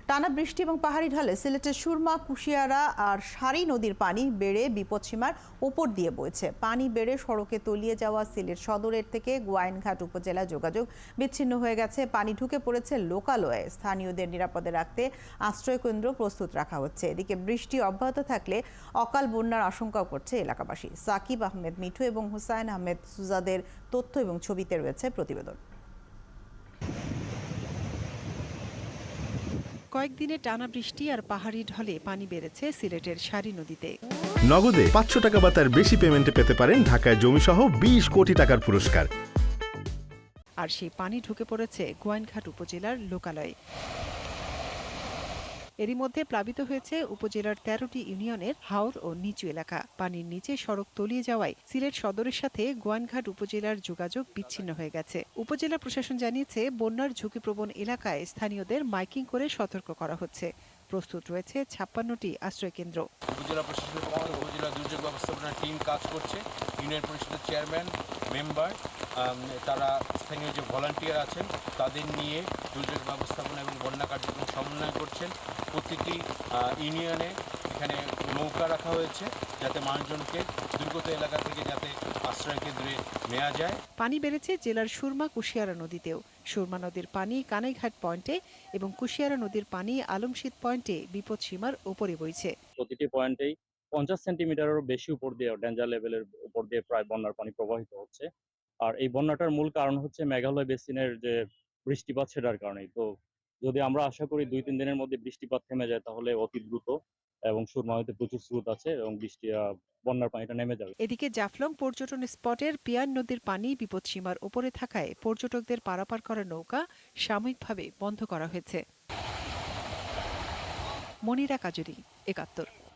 টানা বৃষ্টি এবং পাহাড়ি ঢলে সিলেটের সুরমা, কুশিয়ারা আর সারি নদীর পানি বেড়ে বিপদসীমার ওপর দিয়ে বইছে। পানি বেড়ে সড়কে তলিয়ে যাওয়া সিলেট সদরের থেকে গোয়াইনঘাট উপজেলা যোগাযোগ বিচ্ছিন্ন হয়ে গেছে। পানি ঢুকে পড়েছে লোকালয়ে। স্থানীয়দের নিরাপদে রাখতে আশ্রয়কেন্দ্র প্রস্তুত রাখা হচ্ছে। এদিকে বৃষ্টি অব্যাহত থাকলে অকাল বন্যার আশঙ্কাও করছে এলাকাবাসী। সাকিব আহমেদ মিঠু এবং হুসাইন আহমেদ সুজাদের তথ্য এবং ছবিতে রয়েছে প্রতিবেদন। কয়েকদিনে টানা বৃষ্টি আর পাহাড়ি ঢলে পানি বেড়েছে সিলেটের সারি নদীতে। নগদে 500 টাকা বা তার বেশি পেমেন্টে পেতে পারেন ঢাকায় জমিসহ 20 কোটি টাকার পুরস্কার। আর সেই পানি ঢুকে পড়েছে গোয়াইনঘাট উপজেলার লোকালয়ে। এরই মধ্যে প্লাবিত হয়েছে উপজেলার 13টি ইউনিয়নের হাওর ও নিচু এলাকা। পানির নিচে সড়ক তলিয়ে যাওয়ায় সিলেট সদরের সাথে গোয়াইনঘাট উপজেলার যোগাযোগ বিচ্ছিন্ন হয়ে গেছে। উপজেলা প্রশাসন জানিয়েছে, বন্যার ঝুঁকিপ্রবণ এলাকায় স্থানীয়দের মাইকিং করে সতর্ক করা হচ্ছে। প্রস্তুত রয়েছে 56টি আশ্রয়কেন্দ্র। উপজেলা প্রশাসনের পক্ষে উপজেলা দুর্যোগ ব্যবস্থাপনা টিম কাজ করছে। ইউনিয়ন পরিষদের চেয়ারম্যান, মেম্বার, তারা স্থানীয় যে ভলান্টিয়ার আছেন তাদের নিয়ে দুর্যোগ ব্যবস্থাপনা এবং বন্যা কার্যক্রম সমন্বয় করছেন। প্রতিটি ইউনিয়নে এখানে নৌকা রাখা হয়েছে যাতে মানুষজনকে দুর্গত এলাকা থেকে যাতে আশ্রয় কেন্দ্রে নেওয়া যায়। পানি বেড়েছে জেলার সুরমা, কুশিয়ারা নদীতেও। সুরমা নদীর পানি কানাইঘাট পয়েন্টে এবং কুশিয়ারা নদীর পানি আলমশিদ পয়েন্টে বিপদসীমার ওপরে বইছে। প্রতিটি পয়েন্টেই 50 সেন্টিমিটারেরও বেশি উপর দিয়ে, ডেঞ্জার লেভেলের উপর দিয়ে প্রায় বন্যার পানি প্রবাহিত হচ্ছে। আর এই বন্যাটার মূল কারণ হচ্ছে মেঘালয় বেসিনের যে বৃষ্টিপাত, সেটার কারণেই। তো যদি আমরা আশা করি 2-3 দিনের মধ্যে বৃষ্টিপাত থেমে যায় তাহলে অতি দ্রুত, এবং সুরমা হইতে প্রচুর স্রোত আছে এবং বন্যার পানিটা নেমে যাবে। এদিকে জাফলং পর্যটন স্পটের পিয়ান নদীর পানি বিপদসীমার ওপরে থাকায় পর্যটকদের পারাপার করা নৌকা সাময়িকভাবে বন্ধ করা হয়েছে। মনিরা কাজুরি, ৭১।